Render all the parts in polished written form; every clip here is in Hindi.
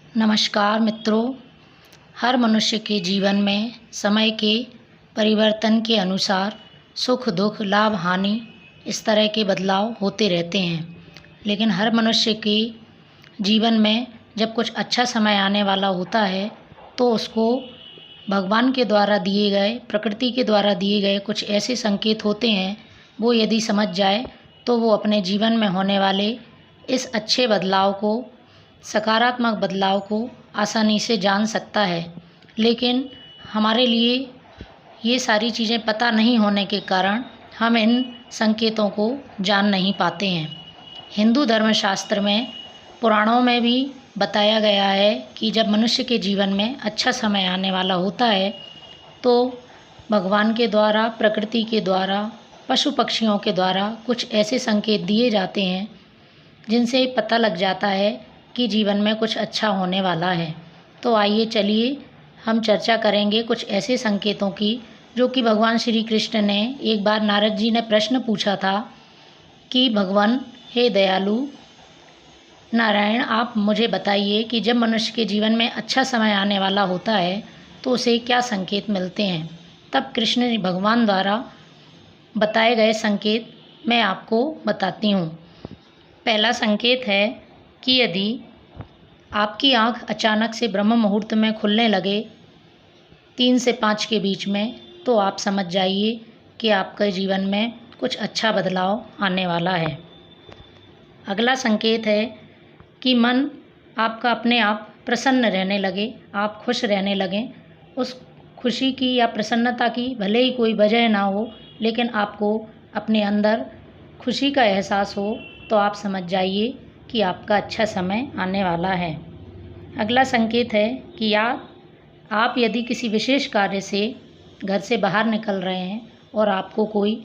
नमस्कार मित्रों। हर मनुष्य के जीवन में समय के परिवर्तन के अनुसार सुख दुख लाभ हानि इस तरह के बदलाव होते रहते हैं। लेकिन हर मनुष्य के जीवन में जब कुछ अच्छा समय आने वाला होता है तो उसको भगवान के द्वारा दिए गए, प्रकृति के द्वारा दिए गए कुछ ऐसे संकेत होते हैं, वो यदि समझ जाए तो वो अपने जीवन में होने वाले इस अच्छे बदलाव को, सकारात्मक बदलाव को आसानी से जान सकता है। लेकिन हमारे लिए ये सारी चीज़ें पता नहीं होने के कारण हम इन संकेतों को जान नहीं पाते हैं। हिंदू धर्मशास्त्र में, पुराणों में भी बताया गया है कि जब मनुष्य के जीवन में अच्छा समय आने वाला होता है तो भगवान के द्वारा, प्रकृति के द्वारा, पशु पक्षियों के द्वारा कुछ ऐसे संकेत दिए जाते हैं जिनसे पता लग जाता है कि जीवन में कुछ अच्छा होने वाला है। तो आइए चलिए हम चर्चा करेंगे कुछ ऐसे संकेतों की जो कि भगवान श्री कृष्ण ने, एक बार नारद जी ने प्रश्न पूछा था कि भगवान, हे दयालु नारायण, आप मुझे बताइए कि जब मनुष्य के जीवन में अच्छा समय आने वाला होता है तो उसे क्या संकेत मिलते हैं। तब कृष्ण भगवान द्वारा बताए गए संकेत मैं आपको बताती हूँ। पहला संकेत है कि यदि आपकी आँख अचानक से ब्रह्म मुहूर्त में खुलने लगे 3 से 5 के बीच में, तो आप समझ जाइए कि आपके जीवन में कुछ अच्छा बदलाव आने वाला है। अगला संकेत है कि मन आपका अपने आप प्रसन्न रहने लगे, आप खुश रहने लगें। उस खुशी की या प्रसन्नता की भले ही कोई वजह ना हो, लेकिन आपको अपने अंदर खुशी का एहसास हो, तो आप समझ जाइए कि आपका अच्छा समय आने वाला है। अगला संकेत है कि आप यदि किसी विशेष कार्य से घर से बाहर निकल रहे हैं और आपको कोई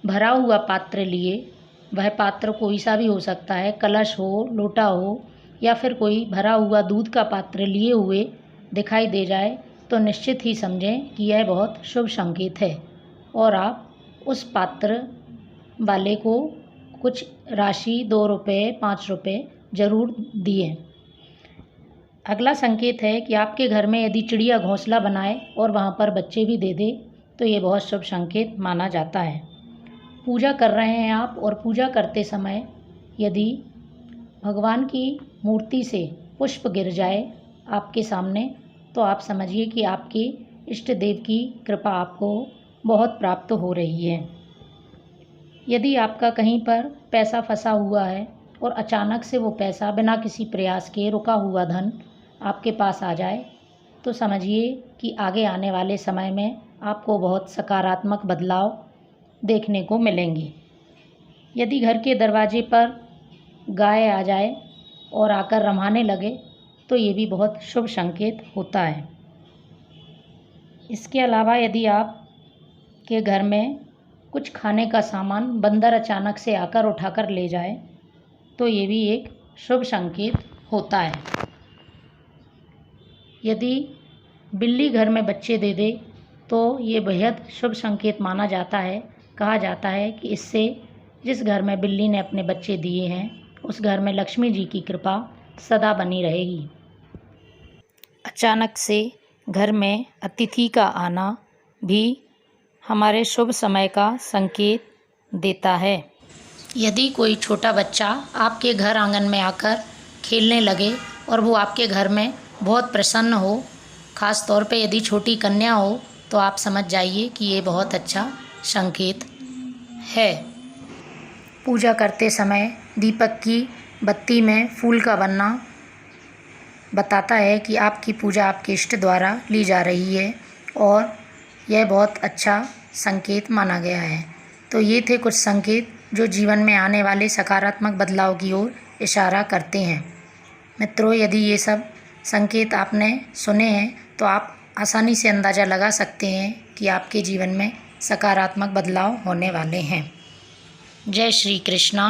भरा हुआ पात्र लिए, वह पात्र कोई सा भी हो सकता है, कलश हो, लोटा हो, या फिर कोई भरा हुआ दूध का पात्र लिए हुए दिखाई दे जाए, तो निश्चित ही समझें कि यह बहुत शुभ संकेत है और आप उस पात्र वाले को कुछ राशि 2 रुपये, 5 रुपये ज़रूर दिए। अगला संकेत है कि आपके घर में यदि चिड़िया घोंसला बनाए और वहाँ पर बच्चे भी दे दे, तो ये बहुत शुभ संकेत माना जाता है। पूजा कर रहे हैं आप और पूजा करते समय यदि भगवान की मूर्ति से पुष्प गिर जाए आपके सामने, तो आप समझिए कि आपके इष्ट देव की कृपा आपको बहुत प्राप्त हो रही है। यदि आपका कहीं पर पैसा फंसा हुआ है और अचानक से वो पैसा बिना किसी प्रयास के, रुका हुआ धन आपके पास आ जाए, तो समझिए कि आगे आने वाले समय में आपको बहुत सकारात्मक बदलाव देखने को मिलेंगे। यदि घर के दरवाजे पर गाय आ जाए और आकर रमाने लगे, तो ये भी बहुत शुभ संकेत होता है। इसके अलावा यदि आप के घर में कुछ खाने का सामान बंदर अचानक से आकर उठाकर ले जाए, तो ये भी एक शुभ संकेत होता है। यदि बिल्ली घर में बच्चे दे दे, तो ये बेहद शुभ संकेत माना जाता है। कहा जाता है कि इससे जिस घर में बिल्ली ने अपने बच्चे दिए हैं, उस घर में लक्ष्मी जी की कृपा सदा बनी रहेगी। अचानक से घर में अतिथि का आना भी हमारे शुभ समय का संकेत देता है। यदि कोई छोटा बच्चा आपके घर आंगन में आकर खेलने लगे और वो आपके घर में बहुत प्रसन्न हो, ख़ास तौर पे यदि छोटी कन्या हो, तो आप समझ जाइए कि ये बहुत अच्छा संकेत है। पूजा करते समय दीपक की बत्ती में फूल का बनना बताता है कि आपकी पूजा आपके इष्ट द्वारा ली जा रही है और यह बहुत अच्छा संकेत माना गया है। तो ये थे कुछ संकेत जो जीवन में आने वाले सकारात्मक बदलाव की ओर इशारा करते हैं। मित्रों, यदि ये सब संकेत आपने सुने हैं तो आप आसानी से अंदाज़ा लगा सकते हैं कि आपके जीवन में सकारात्मक बदलाव होने वाले हैं। जय श्री कृष्णा।